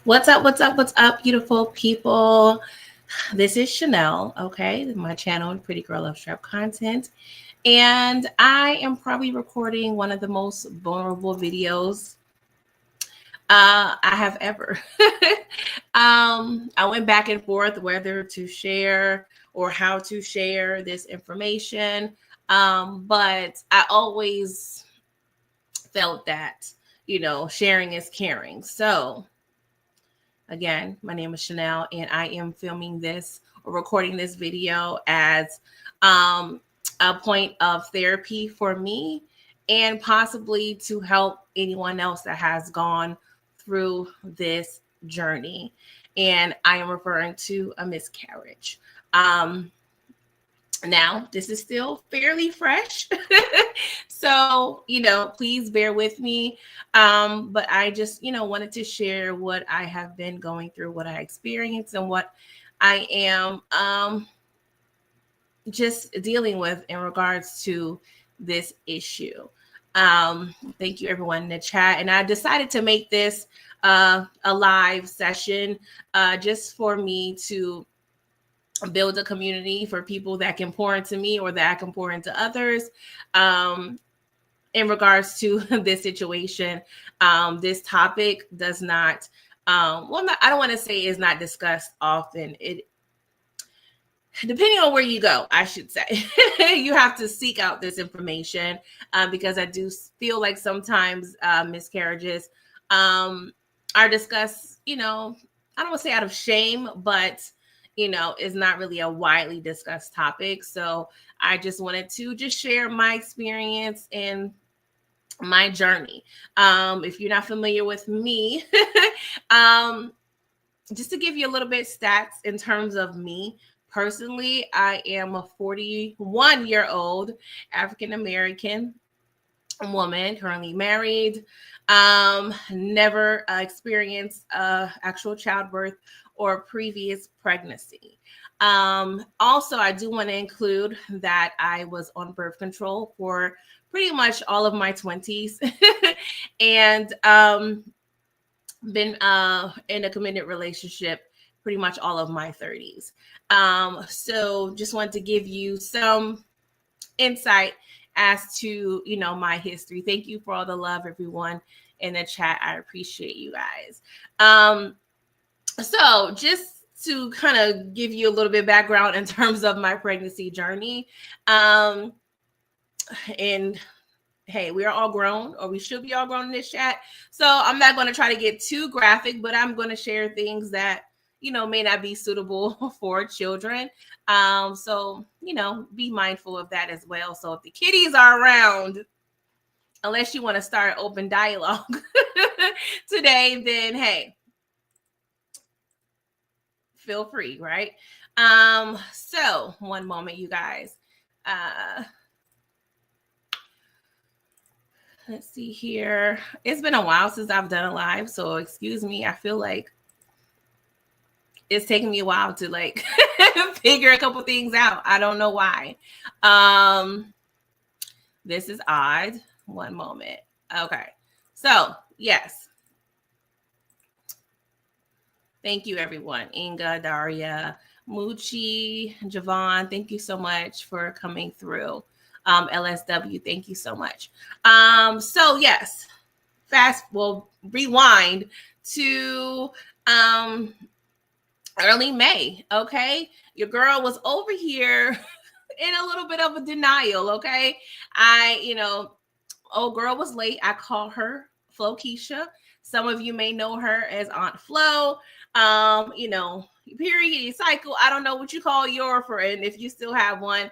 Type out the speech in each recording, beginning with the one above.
What's up? What's up? What's up, beautiful people? This is Chanel, okay? My channel, Pretty Girl Love Trap Content. And I am probably recording one of the most vulnerable videos I have ever. I went back and forth whether to share or how to share this information. But I always felt that, sharing is caring. So, again, my name is Chanel, and I am filming this or recording this video as a point of therapy for me and possibly to help anyone else that has gone through this journey. And I am referring to a miscarriage. Now, this is still fairly fresh. So, please bear with me. But I just, wanted to share what I have been going through, what I experienced, and what I am just dealing with in regards to this issue. Thank you, everyone in the chat. And I decided to make this a live session just for me to build a community for people that can pour into me or that I can pour into others in regards to this situation. This topic does not, I don't want to say is not discussed often. Depending on where you go, I should say, you have to seek out this information because I do feel like sometimes miscarriages are discussed, I don't want to say out of shame, but is not really a widely discussed topic. So I just wanted to just share my experience and my journey. If you're not familiar with me, just to give you a little bit stats in terms of me personally, I am a 41-year-old African-American woman, currently married, never experienced actual childbirth or previous pregnancy. Also, I do want to include that I was on birth control for pretty much all of my 20s and been in a committed relationship pretty much all of my 30s. So just wanted to give you some insight as to, my history. Thank you for all the love, everyone in the chat. I appreciate you guys. So just to kind of give you a little bit of background in terms of my pregnancy journey. And hey, we are all grown, or we should be all grown in this chat. So I'm not going to try to get too graphic, but I'm going to share things that, may not be suitable for children. So, be mindful of that as well. So if the kiddies are around, unless you want to start open dialogue today, then hey, feel free, right? So one moment, you guys. Let's see here. It's been a while since I've done a live, so excuse me. I feel like it's taking me a while to like figure a couple things out. I don't know why. This is odd. One moment. Okay. So yes. Thank you, everyone. Inga, Daria, Muchi, Javon, thank you so much for coming through. LSW, thank you so much. So yes, we'll rewind to early May. Okay, your girl was over here in a little bit of a denial. Okay, old girl was late. I call her Flo Keisha. Some of you may know her as Aunt Flo. Period, cycle. I don't know what you call your friend if you still have one,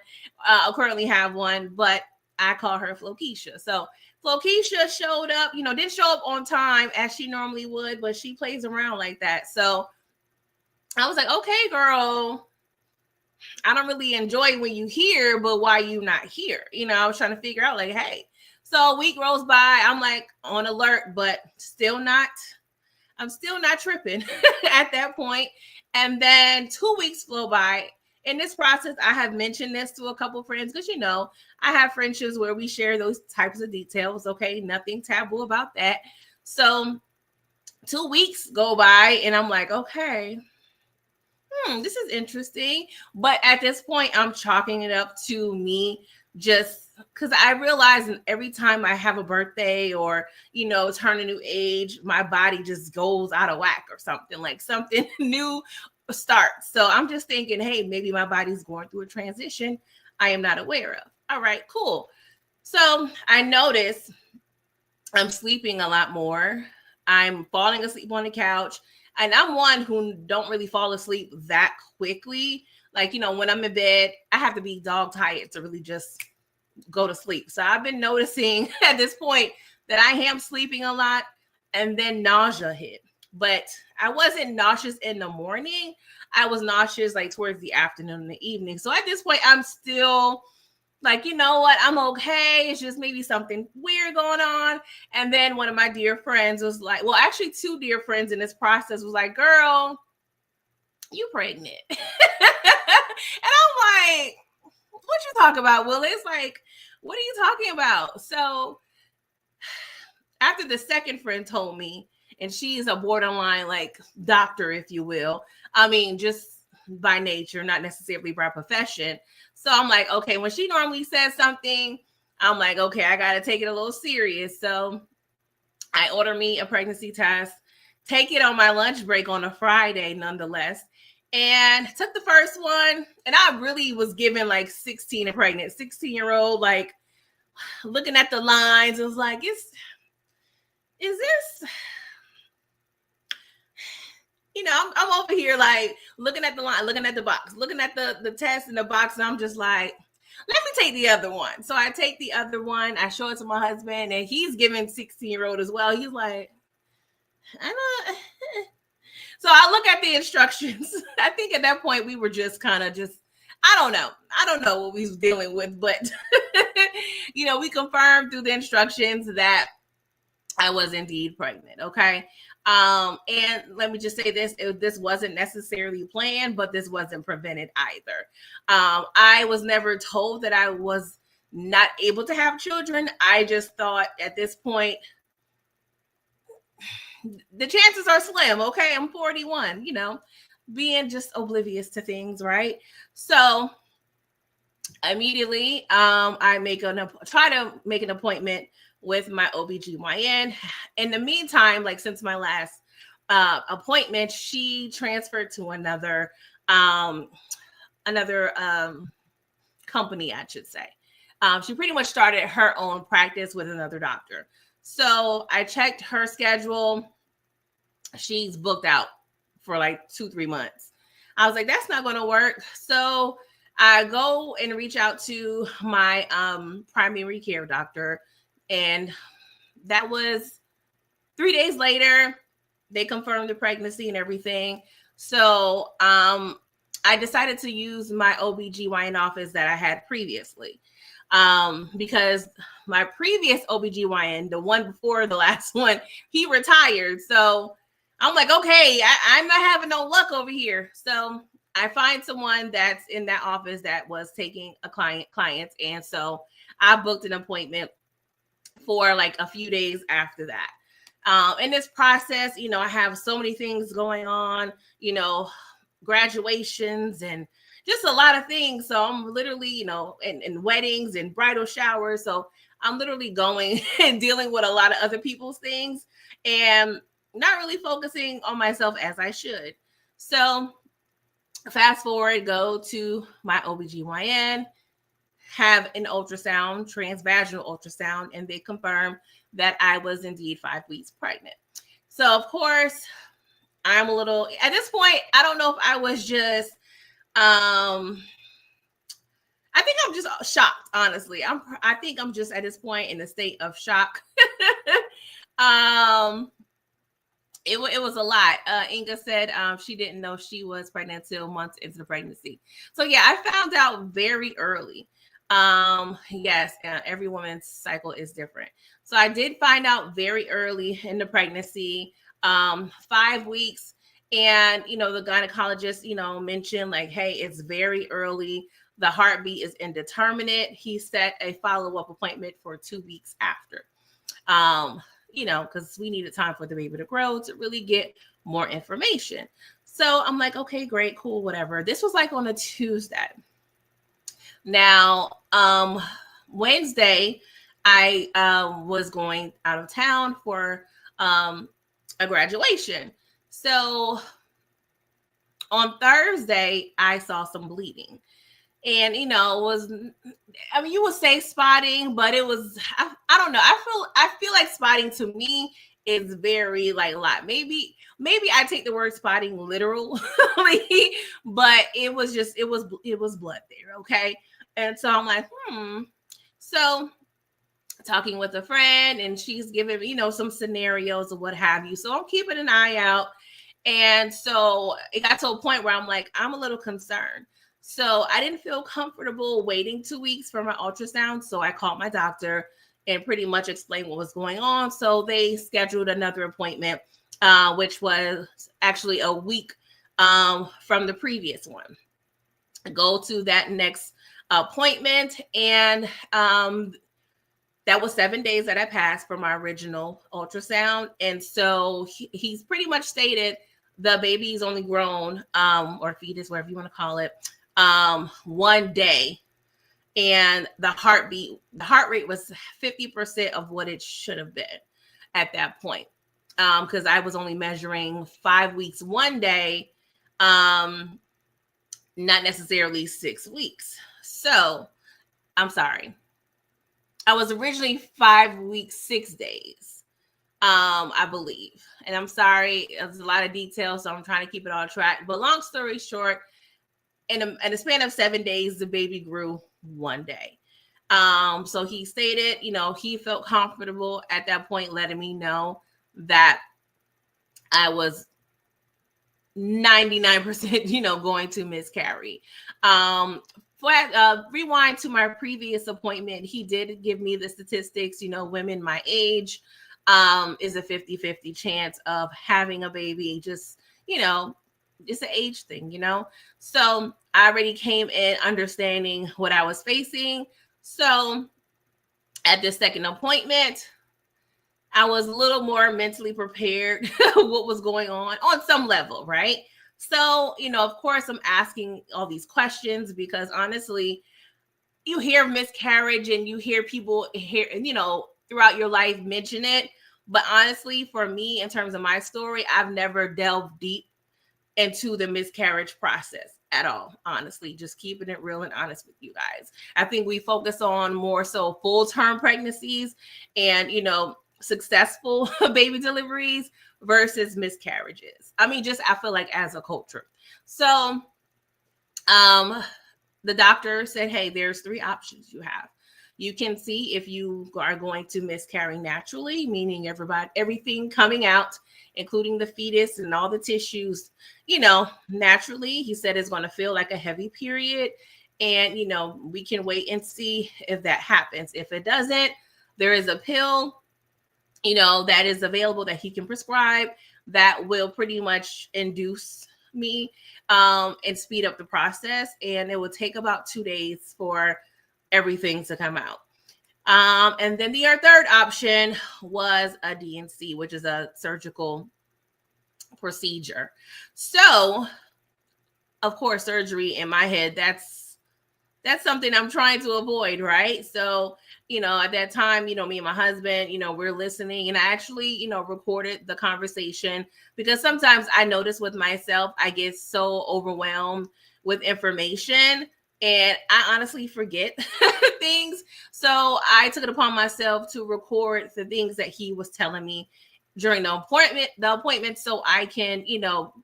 currently have one, but I call her Flo Keisha. So Flo Keisha showed up, didn't show up on time as she normally would, but she plays around like that. So I was like, okay, girl, I don't really enjoy when you here, but why you not here? I was trying to figure out like, hey, so a week rolls by. I'm like on alert, but I'm still not tripping at that point. And then 2 weeks flow by. In this process, I have mentioned this to a couple of friends because, I have friendships where we share those types of details. Okay, nothing taboo about that. So 2 weeks go by and I'm like, okay, this is interesting. But at this point, I'm chalking it up to me just because I realize every time I have a birthday or, turn a new age, my body just goes out of whack or something, like something new starts. So I'm just thinking, hey, maybe my body's going through a transition I am not aware of. All right, cool. So I notice I'm sleeping a lot more. I'm falling asleep on the couch. And I'm one who don't really fall asleep that quickly. Like, when I'm in bed, I have to be dog tired to really just go to sleep. So I've been noticing at this point that I am sleeping a lot, and then nausea hit. But I wasn't nauseous in the morning. I was nauseous like towards the afternoon and the evening. So at this point, I'm still like, you know what, I'm okay. It's just maybe something weird going on. And then one of my dear friends was like, well, actually two dear friends in this process was like, girl, you pregnant. And I'm like, what you talk about, Willis? Like, what are you talking about? So after the second friend told me, and she's a borderline like doctor, if you will. I mean, just by nature, not necessarily by profession. So I'm like, okay, when she normally says something, I'm like, okay, I got to take it a little serious. So I order me a pregnancy test, take it on my lunch break on a Friday, nonetheless, and took the first one. And I really was given like 16 and pregnant, 16-year-old, like looking at the lines. It was like, is this, I'm over here like looking at the line, looking at the box, looking at the test in the box, and I'm just like, let me take the other one. So I take the other one, I show it to my husband, and he's giving 16-year-old as well. He's like, I don't. So I look at the instructions. I think at that point we were just kind of just, I don't know what we was dealing with, but we confirmed through the instructions that I was indeed pregnant. Okay. And let me just say this wasn't necessarily planned, but this wasn't prevented either. I was never told that I was not able to have children. I just thought at this point, the chances are slim. Okay. I'm 41, being just oblivious to things. Right. So immediately, I try to make an appointment with my OBGYN. In the meantime, like since my last appointment, she transferred to another company, I should say. She pretty much started her own practice with another doctor. So I checked her schedule. She's booked out for like 2-3 months. I was like, that's not going to work. So I go and reach out to my primary care doctor, and that was 3 days later. They confirmed the pregnancy and everything. So I decided to use my OBGYN office that I had previously, because my previous OBGYN, the one before the last one, he retired. So I'm like, okay, I'm not having no luck over here. So I find someone that's in that office that was taking a clients. And so I booked an appointment for like a few days after that. In this process, I have so many things going on, graduations and just a lot of things. So I'm literally, in weddings and bridal showers. So I'm literally going and dealing with a lot of other people's things and not really focusing on myself as I should. So fast forward, go to my OBGYN, have an ultrasound, transvaginal ultrasound, and they confirm that I was indeed 5 weeks pregnant. So of course, I'm a little, at this point, I don't know if I was just, I think I'm just shocked, honestly. I think I'm just at this point in a state of shock. It was a lot. Inga said she didn't know she was pregnant until months into the pregnancy. So yeah, I found out very early. Yes, every woman's cycle is different. So I did find out very early in the pregnancy, 5 weeks. And, the gynecologist, mentioned like, hey, it's very early. The heartbeat is indeterminate. He set a follow-up appointment for 2 weeks after. because we needed time for the baby to grow to really get more information. So I'm like, okay, great, cool, whatever. This was like on a Tuesday. Now, Wednesday, I was going out of town for a graduation. So on Thursday, I saw some bleeding. And it was, I mean, you would say spotting, but it was, I don't know. I feel like spotting to me is very like a lot. Maybe I take the word spotting literally, but it was blood there, okay? And so I'm like, So talking with a friend, and she's giving some scenarios of what have you. So I'm keeping an eye out. And so it got to a point where I'm like, I'm a little concerned. So I didn't feel comfortable waiting 2 weeks for my ultrasound. So I called my doctor and pretty much explained what was going on. So they scheduled another appointment, which was actually a week from the previous one. Go to that next appointment, and that was 7 days that I passed for my original ultrasound. And so he's pretty much stated the baby's only grown, or fetus, whatever you want to call it, 1 day. And the heart rate was 50% of what it should have been at that point. Because I was only measuring 5 weeks 1 day, not necessarily 6 weeks. So I'm sorry. I was originally 5 weeks, 6 days, I believe. And I'm sorry, there's a lot of details, so I'm trying to keep it on track. But long story short, in a span of 7 days, the baby grew 1 day. So he stated, he felt comfortable at that point, letting me know that I was 99%, going to miscarry. Rewind to my previous appointment, he did give me the statistics. Women my age is a 50-50 chance of having a baby. Just, it's an age thing, So I already came in understanding what I was facing. So at this second appointment, I was a little more mentally prepared what was going on some level, right? So, of course, I'm asking all these questions because honestly, you hear miscarriage and you hear people here, throughout your life mention it. But honestly, for me, in terms of my story, I've never delved deep into the miscarriage process at all. Honestly, just keeping it real and honest with you guys. I think we focus on more so full-term pregnancies and, successful baby deliveries versus miscarriages. I mean, I feel like as a culture. So, the doctor said, hey, there's 3 options you have. You can see if you are going to miscarry naturally, meaning everything coming out, including the fetus and all the tissues, naturally. He said it's going to feel like a heavy period. And, we can wait and see if that happens. If it doesn't, there is a pill, that is available that he can prescribe that will pretty much induce me and speed up the process. And it will take about 2 days for everything to come out. And then the third option was a DNC, which is a surgical procedure. So, of course, surgery in my head, that's something I'm trying to avoid, right? So, at that time, me and my husband, we're listening, and I actually, recorded the conversation because sometimes I notice with myself, I get so overwhelmed with information and I honestly forget things. So I took it upon myself to record the things that he was telling me during the appointment, so I can,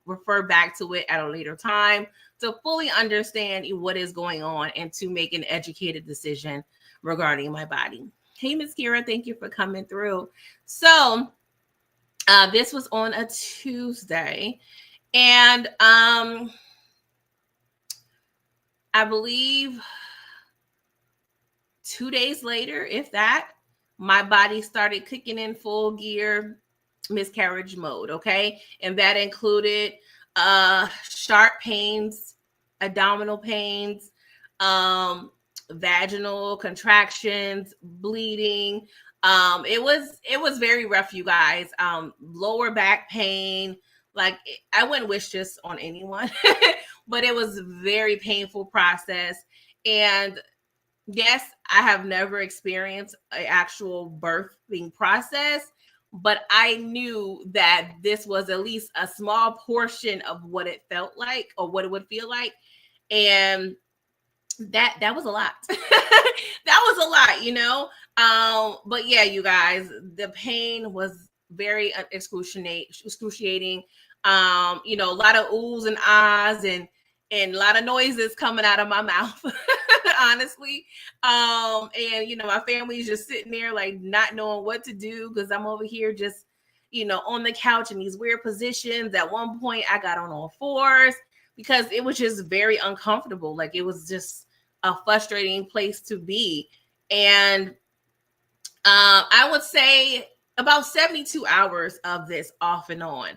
refer back to it at a later time to fully understand what is going on and to make an educated decision regarding my body. Hey, Miss Kira, thank you for coming through. So this was on a Tuesday, and I believe 2 days later, if that, my body started kicking in full gear miscarriage mode, okay? And that included sharp pains, abdominal pains, vaginal contractions, bleeding, It was very rough, you guys. Lower back pain, like I wouldn't wish this on anyone, but it was a very painful process. And yes, I have never experienced an actual birthing process, but I knew that this was at least a small portion of what it felt like or what it would feel like. And that was a lot. That was a lot, you know. But yeah, you guys, the pain was very excruciating. A lot of oohs and ahs and a lot of noises coming out of my mouth. Honestly. And my family's just sitting there like not knowing what to do because I'm over here just on the couch in these weird positions. At one point I got on all fours because it was just very uncomfortable. Like it was just a frustrating place to be. And I would say about 72 hours of this off and on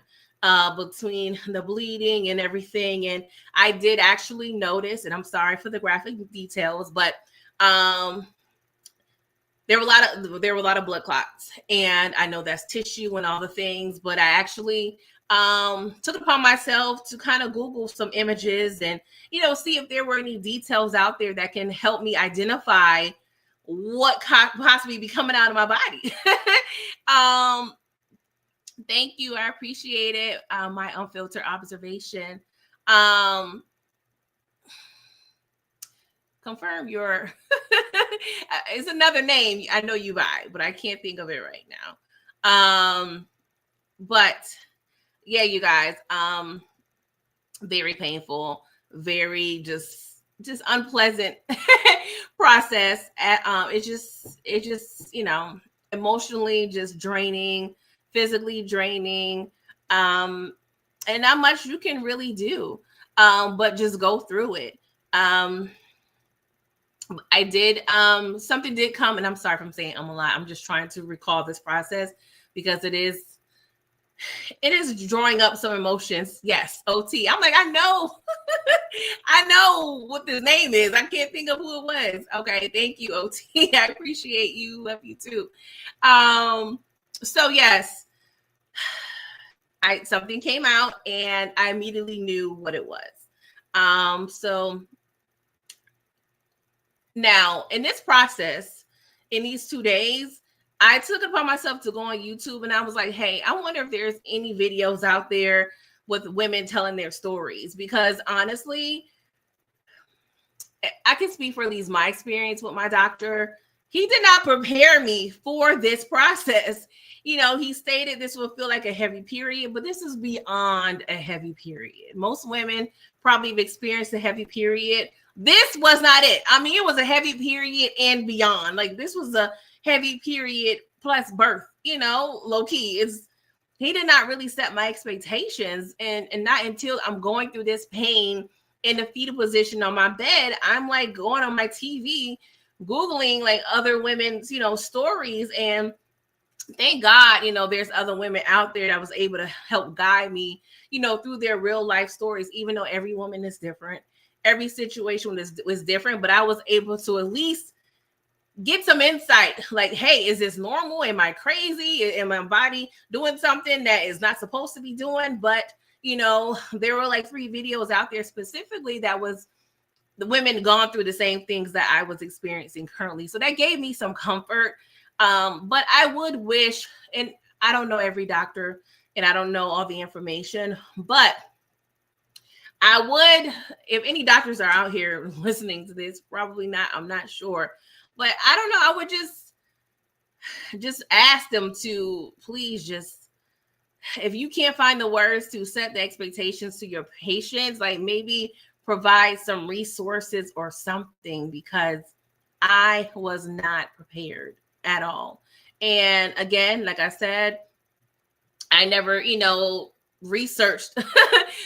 between the bleeding and everything. And I did actually notice, and I'm sorry for the graphic details, but there were a lot of blood clots, and I know that's tissue and all the things, but I actually took it upon myself to kind of Google some images and see if there were any details out there that can help me identify what could possibly be coming out of my body. Thank you, I appreciate it. My unfiltered observation. Confirm your it's another name I know you by, but I can't think of it right now. But yeah, you guys, very painful, very just unpleasant process. It just emotionally just draining, physically draining, and not much you can really do, but just go through it. I did something did come, and I'm sorry if I'm saying I'm a lot. I'm just trying to recall this process because it is drawing up some emotions. Yes, OT. I'm like, I know. I know what this name is. I can't think of who it was. Okay, thank you, OT. I appreciate you. Love you too. So yes, something came out and I immediately knew what it was. So now in this process, in these 2 days, I took it upon myself to go on YouTube and I was like, hey, I wonder if there's any videos out there with women telling their stories, because honestly, I can speak for at least my experience with my doctor. He did not prepare me for this process. He stated this will feel like a heavy period, but this is beyond a heavy period. Most women probably have experienced a heavy period. This was not it. I mean, it was a heavy period and beyond. Like this was a heavy period plus birth, low key. He did not really set my expectations. And not until I'm going through this pain in the fetal position on my bed, I'm like going on my TV, Googling like other women's, stories. And thank God, there's other women out there that was able to help guide me, through their real life stories, even though every woman is different. Every situation was different, but I was able to at least get some insight. Like, hey, is this normal? Am I crazy? Am my body doing something that is not supposed to be doing? But, there were like 3 videos out there specifically that was the women gone through the same things that I was experiencing currently. So that gave me some comfort. But I would wish, and I don't know every doctor and I don't know all the information, but I would, if any doctors are out here listening to this, probably not, I'm not sure, but I don't know. I would just ask them to please just, if you can't find the words to set the expectations to your patients, like maybe provide some resources or something, because I was not prepared at all. And again, like I said, I never, researched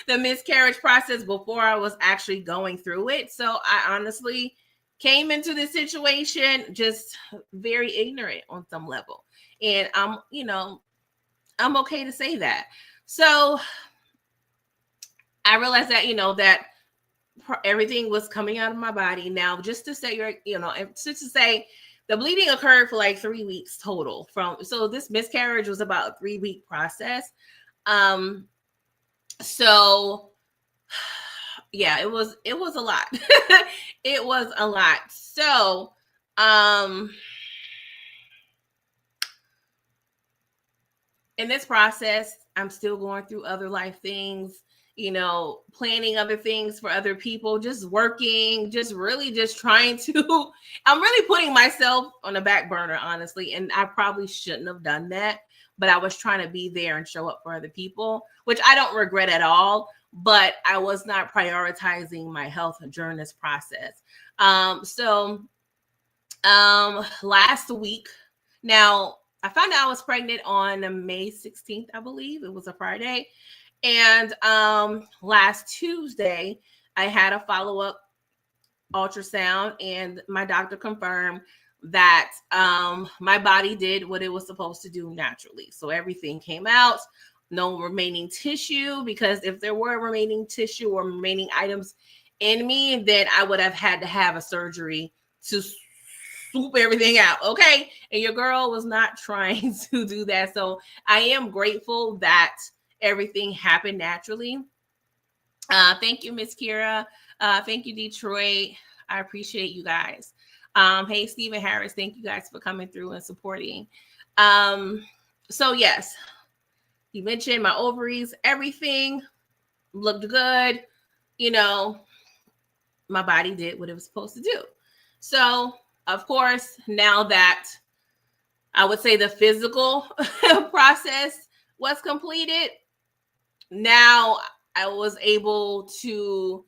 the miscarriage process before I was actually going through it. So I honestly came into this situation just very ignorant on some level. And I'm okay to say that. So I realized that, that everything was coming out of my body. Now, just to say, just to say the bleeding occurred for like 3 weeks total. So this miscarriage was about a 3-week process. So yeah, it was a lot. It was a lot. So in this process, I'm still going through other life things, planning other things for other people, just working, just really just trying to, I'm really putting myself on the back burner, honestly. And I probably shouldn't have done that, but I was trying to be there and show up for other people, which I don't regret at all. But I was not prioritizing my health during this process. Last week, now I found out I was pregnant on May 16th, I believe. It was a Friday. And last Tuesday, I had a follow-up ultrasound, and my doctor confirmed that my body did what it was supposed to do naturally. So everything came out, no remaining tissue, because if there were remaining tissue or remaining items in me, then I would have had to have a surgery to swoop everything out. Okay. And your girl was not trying to do that. So I am grateful that everything happened naturally. Thank you, Miss Kira. Thank you, Detroit. I appreciate you guys. Hey, Stephen Harris, thank you guys for coming through and supporting. So yes, you mentioned my ovaries, everything looked good. My body did what it was supposed to do. So, of course, now that I would say the physical process was completed, now I was able to,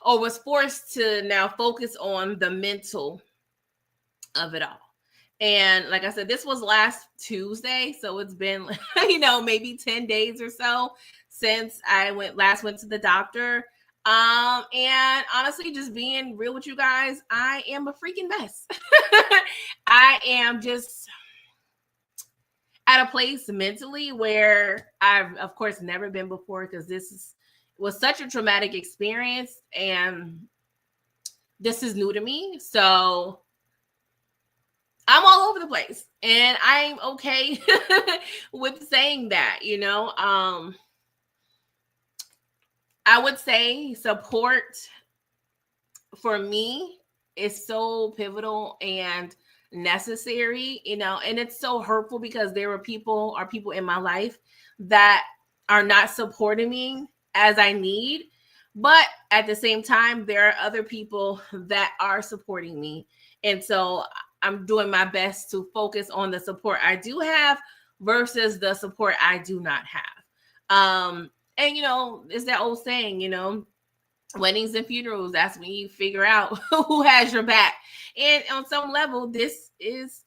or was forced to now focus on the mental of it all. And like I said, this was last Tuesday. So it's been, maybe 10 days or so since I last went to the doctor. And honestly, just being real with you guys, I am a freaking mess. I am just at a place mentally where I've, of course, never been before, because was such a traumatic experience, and this is new to me. So I'm all over the place, and I'm okay with saying that, I would say support for me is so pivotal and necessary, and it's so hurtful because there are people in my life that are not supporting me as I need. But at the same time, there are other people that are supporting me. And so I'm doing my best to focus on the support I do have versus the support I do not have. And, it's that old saying, weddings and funerals, that's when you figure out who has your back. And on some level, this is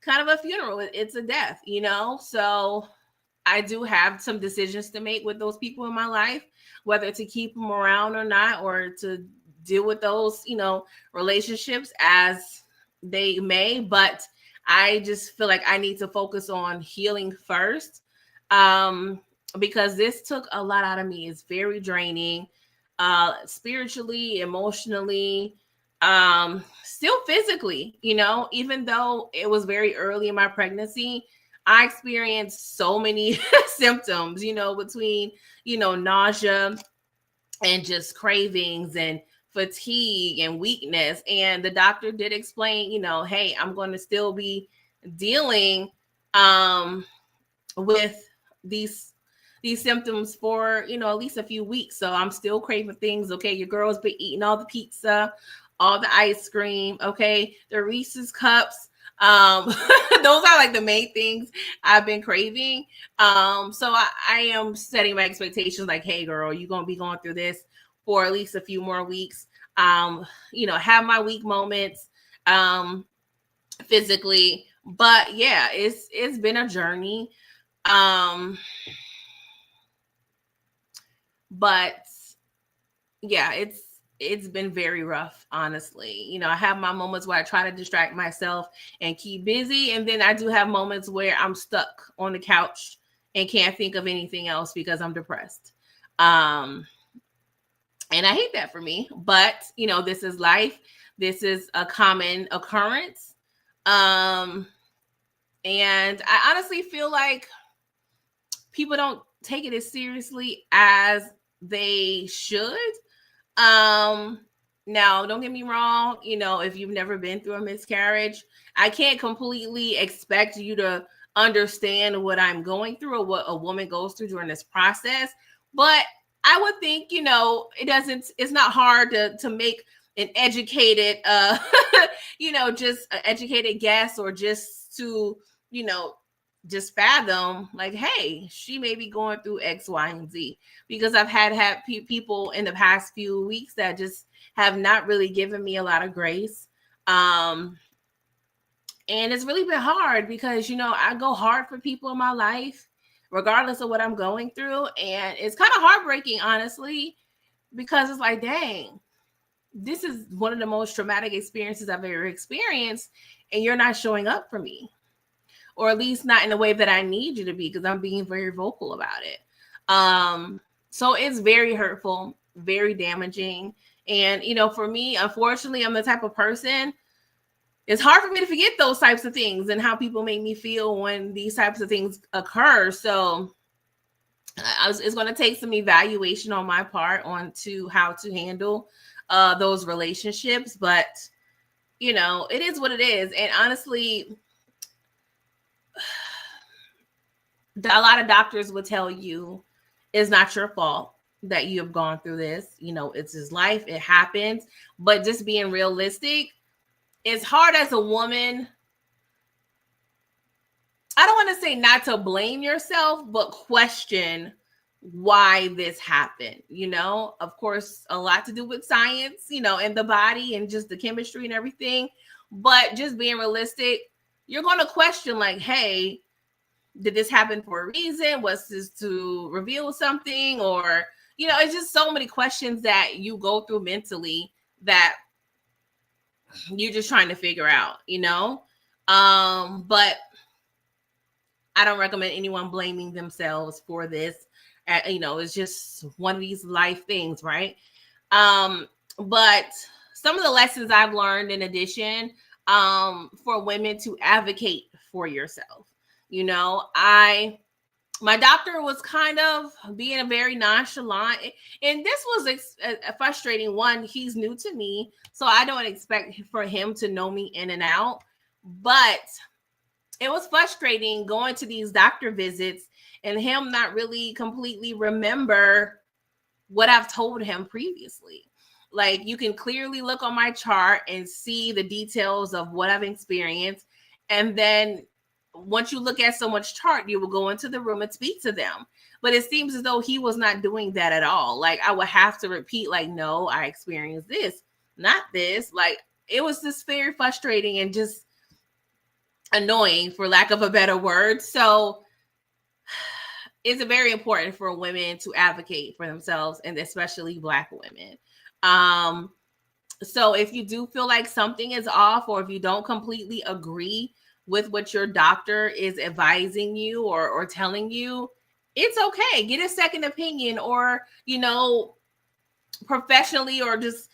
kind of a funeral. It's a death, So I do have some decisions to make with those people in my life, whether to keep them around or not, or to deal with those, relationships as they may. But I just feel like I need to focus on healing first, because this took a lot out of me. It's very draining, spiritually, emotionally, still physically, even though it was very early in my pregnancy. I experienced so many symptoms, between, nausea and just cravings and fatigue and weakness. And the doctor did explain, hey, I'm going to still be dealing with these symptoms for, at least a few weeks. So I'm still craving things. Okay. Your girl's been eating all the pizza, all the ice cream. Okay. The Reese's cups. Those are like the main things I've been craving. So I am setting my expectations like, hey girl, you're going to be going through this for at least a few more weeks. Have my weak moments, physically, but yeah, it's been a journey. But yeah, it's been very rough, honestly. I have my moments where I try to distract myself and keep busy. And then I do have moments where I'm stuck on the couch and can't think of anything else because I'm depressed. And I hate that for me, but this is life. This is a common occurrence. Um, and I honestly feel like people don't take it as seriously as they should. Um, Now, don't get me wrong, if you've never been through a miscarriage, I can't completely expect you to understand what I'm going through or what a woman goes through during this process. But I would think, it's not hard to make an educated, just an educated guess, or just to, you know, just fathom like, hey, she may be going through X, Y, and Z, because I've had people in the past few weeks that just have not really given me a lot of grace. Um, and it's really been hard because, I go hard for people in my life, regardless of what I'm going through. And it's kind of heartbreaking, honestly, because it's like, dang, this is one of the most traumatic experiences I've ever experienced. And you're not showing up for me, or at least not in the way that I need you to be, because I'm being very vocal about it. So it's very hurtful, very damaging. And, for me, unfortunately, I'm the type of person, it's hard for me to forget those types of things and how people make me feel when these types of things occur. So it's going to take some evaluation on my part onto how to handle those relationships. But, it is what it is. And honestly, a lot of doctors would tell you it's not your fault that you have gone through this. It's his life. It happens. But just being realistic, it's hard as a woman. I don't want to say not to blame yourself, but question why this happened. Of course, a lot to do with science, and the body and just the chemistry and everything. But just being realistic, you're going to question like, hey, did this happen for a reason? Was this to reveal something? Or, it's just so many questions that you go through mentally that you're just trying to figure out, but I don't recommend anyone blaming themselves for this. It's just one of these life things, right? But some of the lessons I've learned in addition, for women to advocate for yourself. My doctor was kind of being a very nonchalant, and this was frustrating. One, he's new to me, so I don't expect for him to know me in and out, but it was frustrating going to these doctor visits and him not really completely remember what I've told him previously. Like, you can clearly look on my chart and see the details of what I've experienced. And then once you look at someone's chart, you will go into the room and speak to them. But it seems as though he was not doing that at all. Like, I would have to repeat, like, no, I experienced this, not this. Like, it was just very frustrating and just annoying, for lack of a better word. So it's very important for women to advocate for themselves, and especially Black women. So if you do feel like something is off, or if you don't completely agree with what your doctor is advising you or telling you, it's okay. Get a second opinion, or, professionally, or just,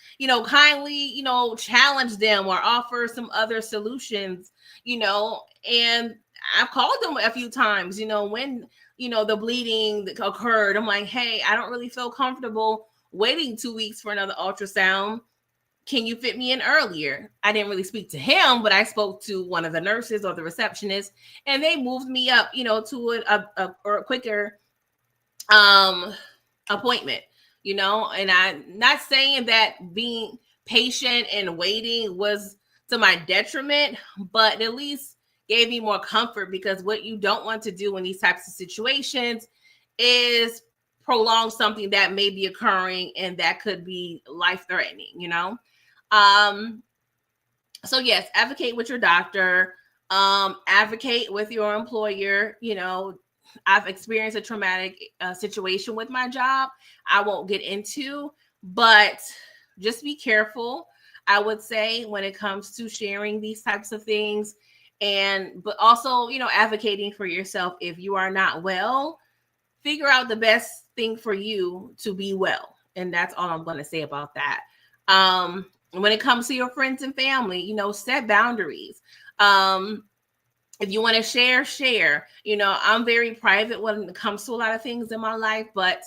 kindly, challenge them or offer some other solutions, and I've called them a few times, when, the bleeding occurred. I'm like, hey, I don't really feel comfortable waiting 2 weeks for another ultrasound. Can you fit me in earlier? I didn't really speak to him, but I spoke to one of the nurses or the receptionist, and they moved me up, to a quicker appointment, and I'm not saying that being patient and waiting was to my detriment, but at least gave me more comfort, because what you don't want to do in these types of situations is prolong something that may be occurring and that could be life-threatening. So yes, advocate with your doctor, advocate with your employer. I've experienced a traumatic situation with my job I won't get into, but just be careful, I would say, when it comes to sharing these types of things. But also, advocating for yourself. If you are not well, figure out the best thing for you to be well. And that's all I'm going to say about that. When it comes to your friends and family, set boundaries. If you want to share. I'm very private when it comes to a lot of things in my life, but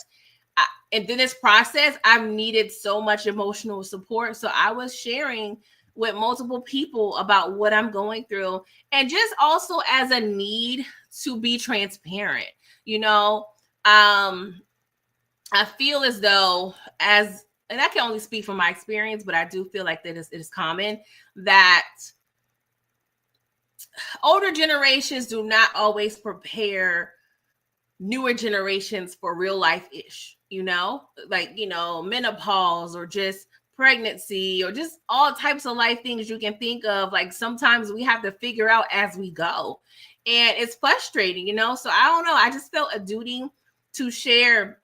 and in this process, I've needed so much emotional support. So I was sharing with multiple people about what I'm going through, and just also as a need to be transparent. I feel as though, and I can only speak from my experience, but I do feel like that it is common that older generations do not always prepare newer generations for real life ish, like, menopause or just pregnancy or just all types of life things you can think of. Like sometimes we have to figure out as we go. And it's frustrating, So I don't know. I just felt a duty to share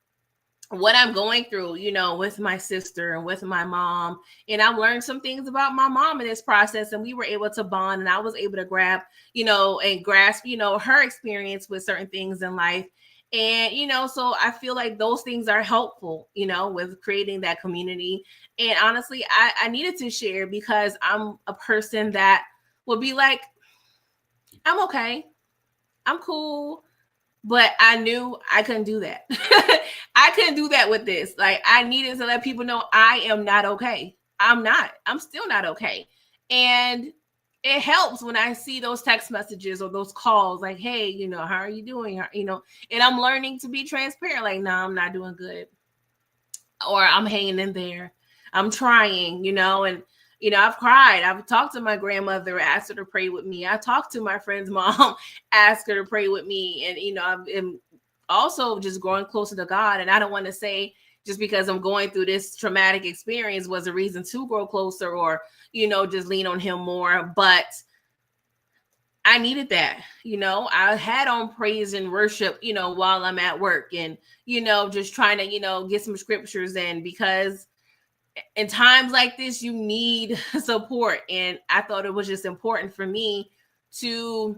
what I'm going through, with my sister and with my mom. And I learned some things about my mom in this process, and we were able to bond, and I was able to grab, and grasp, her experience with certain things in life. And, so I feel like those things are helpful, with creating that community. And honestly, I needed to share because I'm a person that would be like, I'm okay. I'm cool. But I knew I couldn't do that. I couldn't do that with this. Like, I needed to let people know I am not okay. I'm still not okay. And it helps when I see those text messages or those calls like, hey, how are you doing? And I'm learning to be transparent. Like, no, I'm not doing good. Or I'm hanging in there. I'm trying, and I've cried. I've talked to my grandmother, asked her to pray with me. I talked to my friend's mom, asked her to pray with me. And, I'm also just growing closer to God. And I don't want to say just because I'm going through this traumatic experience was a reason to grow closer or, just lean on him more. But I needed that, I had on praise and worship, while I'm at work and, just trying to, get some scriptures in, because in times like this, you need support. And I thought it was just important for me to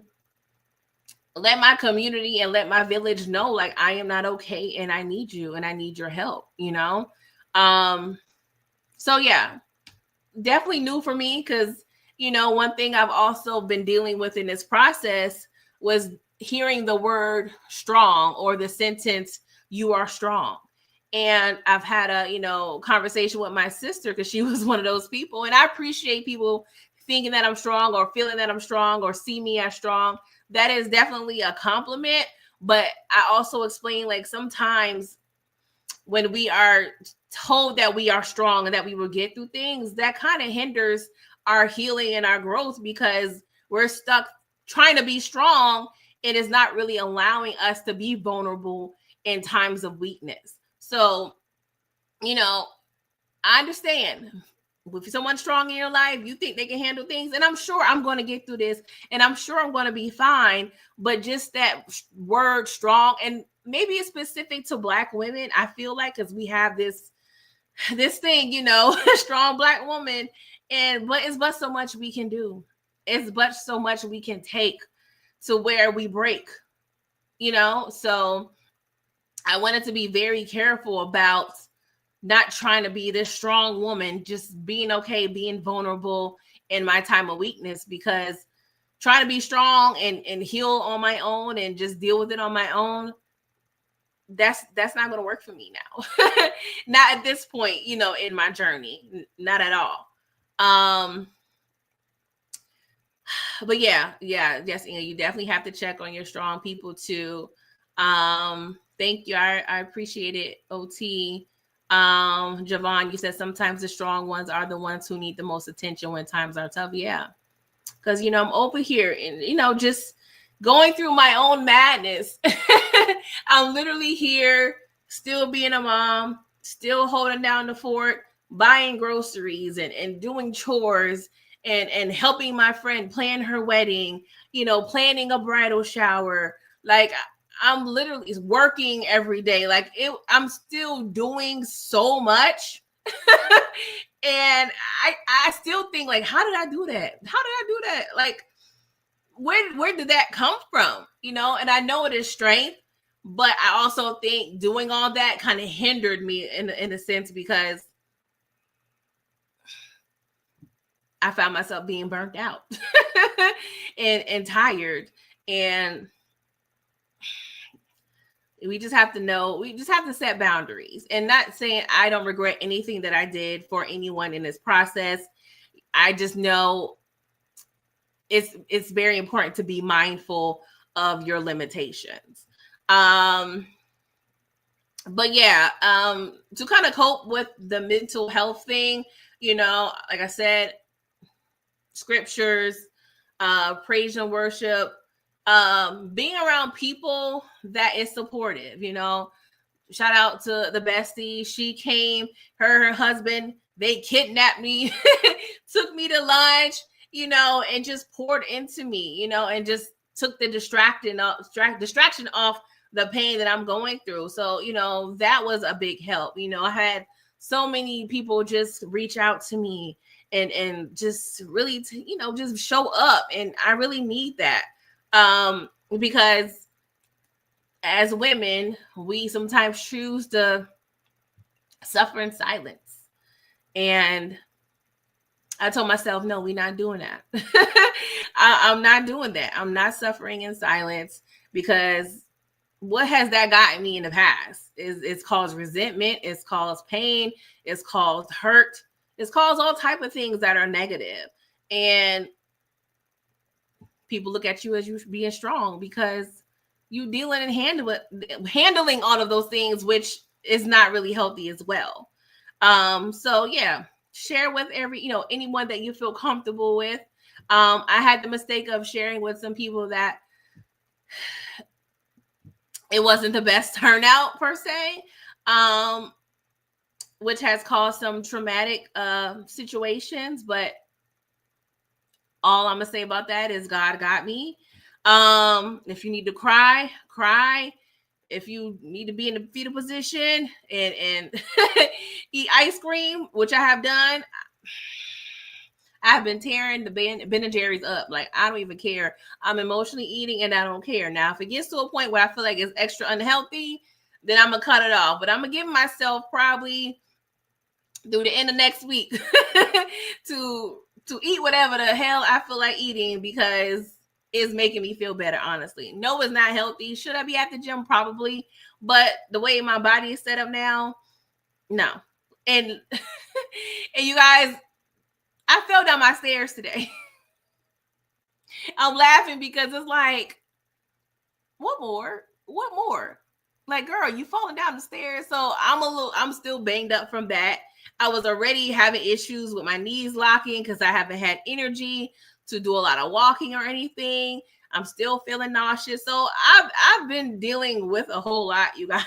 let my community and let my village know, like, I am not okay and I need you and I need your help, So yeah, definitely new for me because, one thing I've also been dealing with in this process was hearing the word strong or the sentence, you are strong. And I've had a, conversation with my sister because she was one of those people. And I appreciate people thinking that I'm strong or feeling that I'm strong or see me as strong. That is definitely a compliment. But I also explain, like, sometimes when we are told that we are strong and that we will get through things, that kind of hinders our healing and our growth because we're stuck trying to be strong and it's not really allowing us to be vulnerable in times of weakness. So, I understand if someone's strong in your life, you think they can handle things. And I'm sure I'm going to get through this and I'm sure I'm going to be fine. But just that word strong, and maybe it's specific to Black women, I feel like, because we have this thing, strong Black woman. But it's but so much we can do. It's but so much we can take to where we break, So I wanted to be very careful about not trying to be this strong woman, just being okay, being vulnerable in my time of weakness, because trying to be strong and heal on my own and just deal with it on my own, that's not going to work for me now. Not at this point, in my journey, not at all. But yes, you definitely have to check on your strong people too. Thank you. I appreciate it, OT. Javon, you said sometimes the strong ones are the ones who need the most attention when times are tough. Yeah. Because, I'm over here and, just going through my own madness. I'm literally here, still being a mom, still holding down the fort, buying groceries and doing chores and helping my friend plan her wedding, planning a bridal shower. Like, I'm literally working every day. Like, I'm still doing so much. And I still think, like, how did I do that? How did I do that? Like, where did that come from? And I know it is strength, but I also think doing all that kind of hindered me in a sense, because I found myself being burnt out and tired. And we just have to know, we just have to set boundaries. And not saying I don't regret anything that I did for anyone in this process. I just know it's very important to be mindful of your limitations. But yeah, to kind of cope with the mental health thing, like I said, scriptures, praise and worship, being around people that is supportive. Shout out to the bestie. She came, her husband, they kidnapped me, took me to lunch, and just poured into me, and just took the distraction off the pain that I'm going through. So, that was a big help. I had so many people just reach out to me and just really, just show up. And I really need that. Because as women, we sometimes choose to suffer in silence. And I told myself, no, we're not doing that. I'm not doing that. I'm not suffering in silence, because what has that gotten me in the past? It's caused resentment. It's caused pain. It's caused hurt. It's caused all type of things that are negative. And people look at you as you being strong because you dealing and handling all of those things, which is not really healthy as well. So yeah, share with anyone that you feel comfortable with. I had the mistake of sharing with some people that it wasn't the best turnout per se, which has caused some traumatic situations. But all I'm gonna say about that is God got me. If you need to cry, cry. If you need to be in the fetal position and eat ice cream, which I have done, I've been tearing the Ben and Jerry's up. Like, I don't even care. I'm emotionally eating and I don't care. Now, if it gets to a point where I feel like it's extra unhealthy, then I'm gonna cut it off. But I'm gonna give myself probably through the end of next week to eat whatever the hell I feel like eating, because it's making me feel better, honestly. No, it's not healthy. Should I be at the gym? Probably. But the way my body is set up now, no. And and you guys, I fell down my stairs today. I'm laughing because it's like, what more? What more? Like, girl, you falling down the stairs. So I'm still banged up from that. I was already having issues with my knees locking because I haven't had energy to do a lot of walking or anything. I'm still feeling nauseous. So I've been dealing with a whole lot, you guys.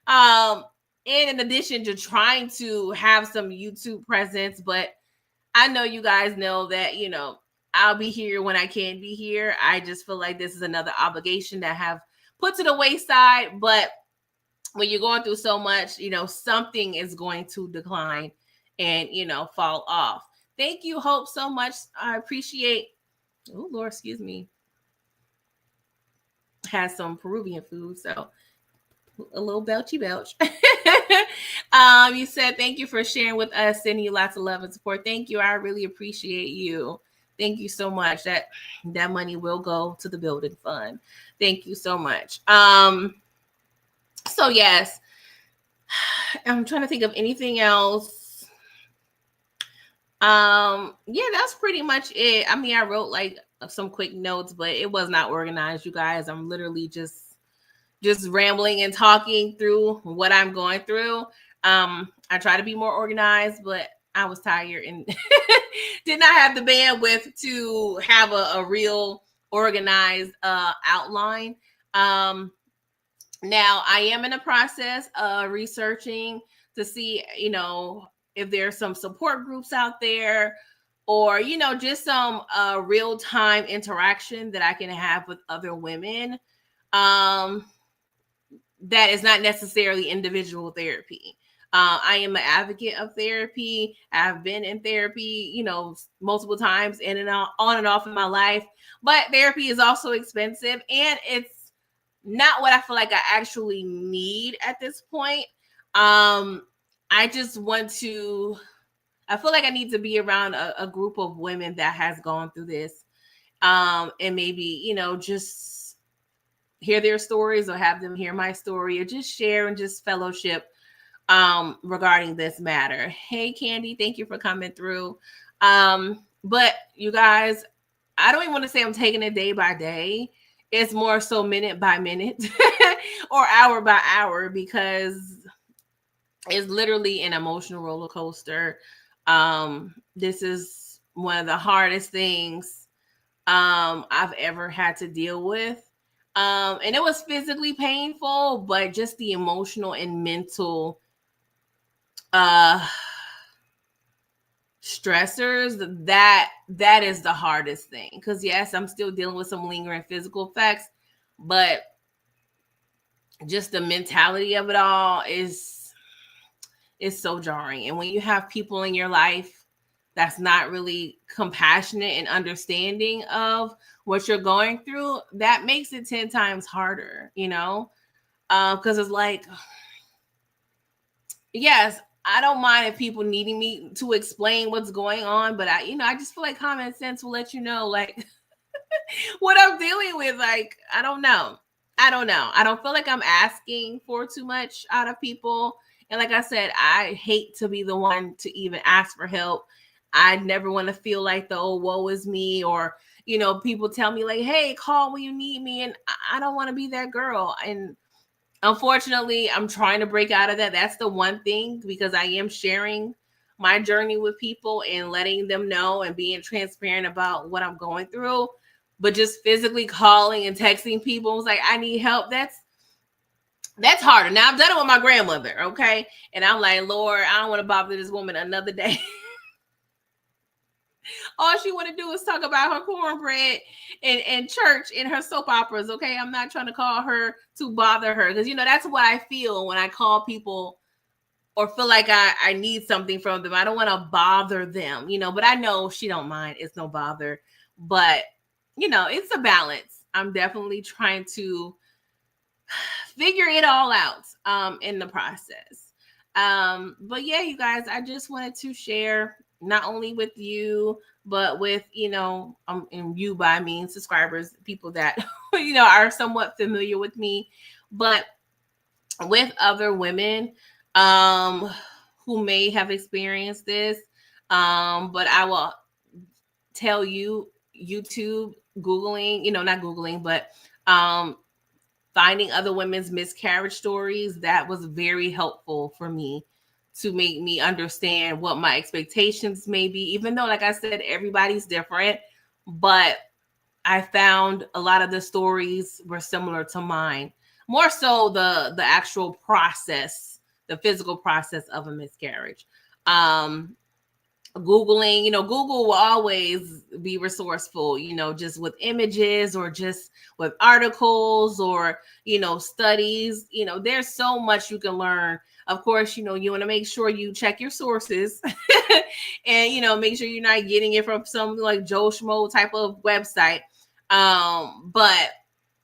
And in addition to trying to have some YouTube presence, but I know you guys know that, I'll be here when I can be here. I just feel like this is another obligation that I have put to the wayside. But when you're going through so much, something is going to decline and, fall off. Thank you, Hope, so much. I appreciate. Oh, Lord, excuse me. Has some Peruvian food, so a little belchy belch. You said thank you for sharing with us, sending you lots of love and support. Thank you. I really appreciate you. Thank you so much. That money will go to the building fund. Thank you so much. So yes, I'm trying to think of anything else. Yeah, that's pretty much it. I mean, I wrote like some quick notes, but it was not organized, you guys. I'm literally just rambling and talking through what I'm going through. I try to be more organized, but I was tired and did not have the bandwidth to have a real organized outline. Now I am in the process of researching to see, if there's some support groups out there, or, just some real-time interaction that I can have with other women. That is not necessarily individual therapy. I am an advocate of therapy. I've been in therapy, multiple times in and out, on and off in my life. But therapy is also expensive, and it's not what I feel like I actually need at this point. I just want to I feel like I need to be around a group of women that has gone through this. And maybe, just hear their stories or have them hear my story or just share and just fellowship regarding this matter. Hey Candy, thank you for coming through. But you guys, I don't even want to say I'm taking it day by day. It's more so minute by minute or hour by hour, because it's literally an emotional roller coaster. This is one of the hardest things I've ever had to deal with. And it was physically painful, but just the emotional and mental uh stressors, that is the hardest thing. Because yes, I'm still dealing with some lingering physical effects, but just the mentality of it all is so jarring. And when you have people in your life that's not really compassionate and understanding of what you're going through, that makes it 10 times harder, because it's like, yes, I don't mind if people needing me to explain what's going on, but I just feel like common sense will let you know, like, what I'm dealing with. Like, I don't know. I don't feel like I'm asking for too much out of people. And like I said, I hate to be the one to even ask for help. I never want to feel like the oh woe is me, or people tell me like, hey, call when you need me, and I don't want to be that girl. And unfortunately, I'm trying to break out of that. That's the one thing, because I am sharing my journey with people and letting them know and being transparent about what I'm going through. But just physically calling and texting people was like, I need help. That's harder. Now I've done it with my grandmother, okay? And I'm like, Lord, I don't want to bother this woman another day. All she want to do is talk about her cornbread and church and her soap operas, okay? I'm not trying to call her to bother her, because that's what I feel when I call people or feel like I need something from them. I don't want to bother them, but I know she don't mind. It's no bother. But, it's a balance. I'm definitely trying to figure it all out in the process. But yeah, you guys, I just wanted to share, not only with you, but with, and you by mean subscribers, people that, are somewhat familiar with me, but with other women who may have experienced this. But I will tell you, YouTube, Googling, not Googling, but finding other women's miscarriage stories, that was very helpful for me to make me understand what my expectations may be, even though, like I said, everybody's different. But I found a lot of the stories were similar to mine, more so the actual process, the physical process of a miscarriage. Googling, Google will always be resourceful, just with images or just with articles or, studies. There's so much you can learn. Of course, you want to make sure you check your sources and, make sure you're not getting it from some like Joe Schmo type of website. But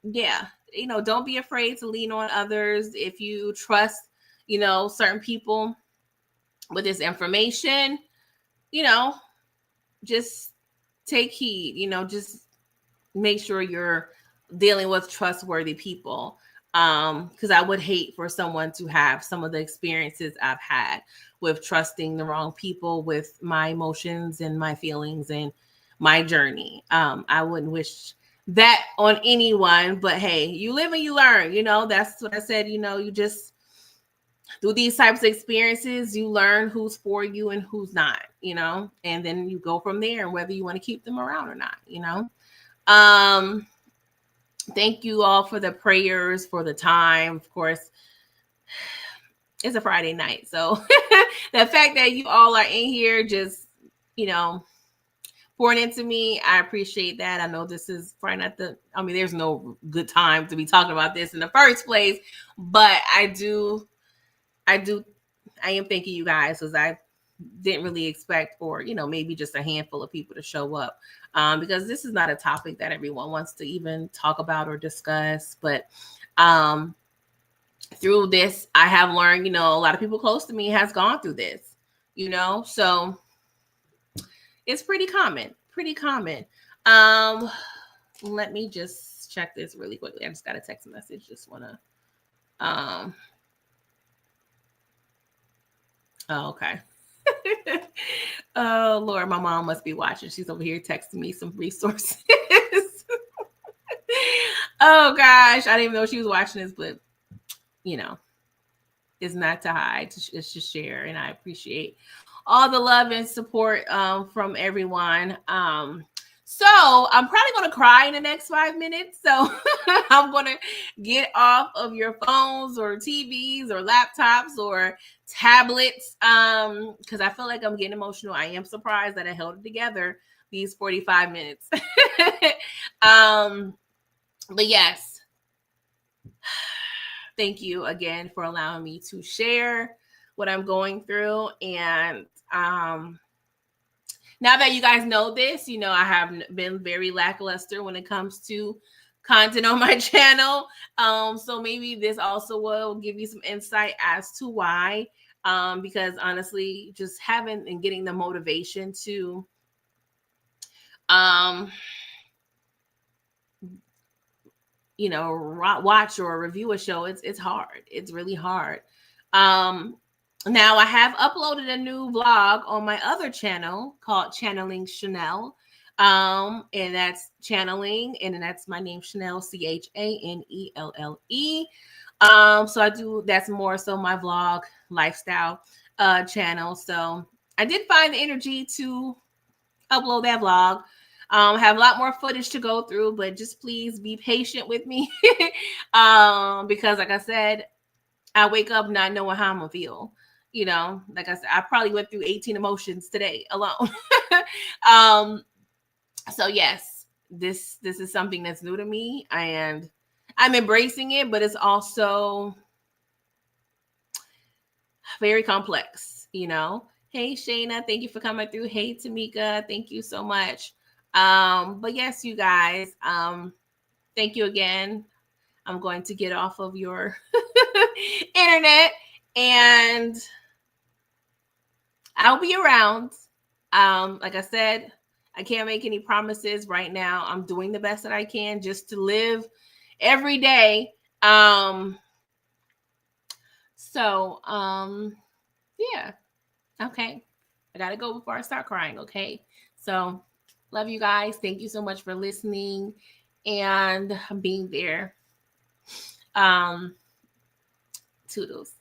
yeah, don't be afraid to lean on others. If you trust, certain people with this information, just take heed, just make sure you're dealing with trustworthy people. Because I would hate for someone to have some of the experiences I've had with trusting the wrong people with my emotions and my feelings and my journey. I wouldn't wish that on anyone, but hey, you live and you learn, that's what I said, you just through these types of experiences, you learn who's for you and who's not, and then you go from there, whether you want to keep them around or not. Thank you all for the prayers, for the time. Of course, it's a Friday night, so the fact that you all are in here just, pouring into me, I appreciate that. I know this is probably not there's no good time to be talking about this in the first place, but I am thanking you guys, because I didn't really expect for, maybe just a handful of people to show up, because this is not a topic that everyone wants to even talk about or discuss. But through this, I have learned, a lot of people close to me has gone through this, so It's pretty common. Pretty common. Um, Let me just check this really quickly. I just got a text message. Just wanna oh, okay. Oh Lord, my mom must be watching. She's over here texting me some resources. Oh gosh, I didn't even know she was watching this, but you know, it's not to hide, it's to share, and I appreciate all the love and support from everyone. So I'm probably gonna cry in the next 5 minutes. So I'm gonna get off of your phones or TVs or laptops or tablets because I feel like I'm getting emotional. I am surprised that I held it together these 45 minutes. um, but yes, thank you again for allowing me to share what I'm going through. And now that you guys know this, you know, I have been very lackluster when it comes to content on my channel. So maybe this also will give you some insight as to why. Because honestly, just having and getting the motivation to you know, watch or review a show, it's hard. It's really hard. Now I have uploaded a new vlog on my other channel called Channeling Chanel. And that's channeling, and that's my name, Chanel, Chanelle. So I do, that's more so my vlog lifestyle channel. So I did find the energy to upload that vlog. Have a lot more footage to go through, but just please be patient with me. Because like I said, I wake up not knowing how I'm gonna feel. You know, like I said, I probably went through 18 emotions today alone. um, so yes, this is something that's new to me, and I'm embracing it, but it's also very complex, you know. Hey Shayna, thank you for coming through. Hey Tamika, thank you so much. But yes, you guys, thank you again. I'm going to get off of your internet, and I'll be around. Like I said, I can't make any promises right now. I'm doing the best that I can just to live every day. So yeah. Okay. I gotta go before I start crying. Okay. So love you guys. Thank you so much for listening and being there. Toodles.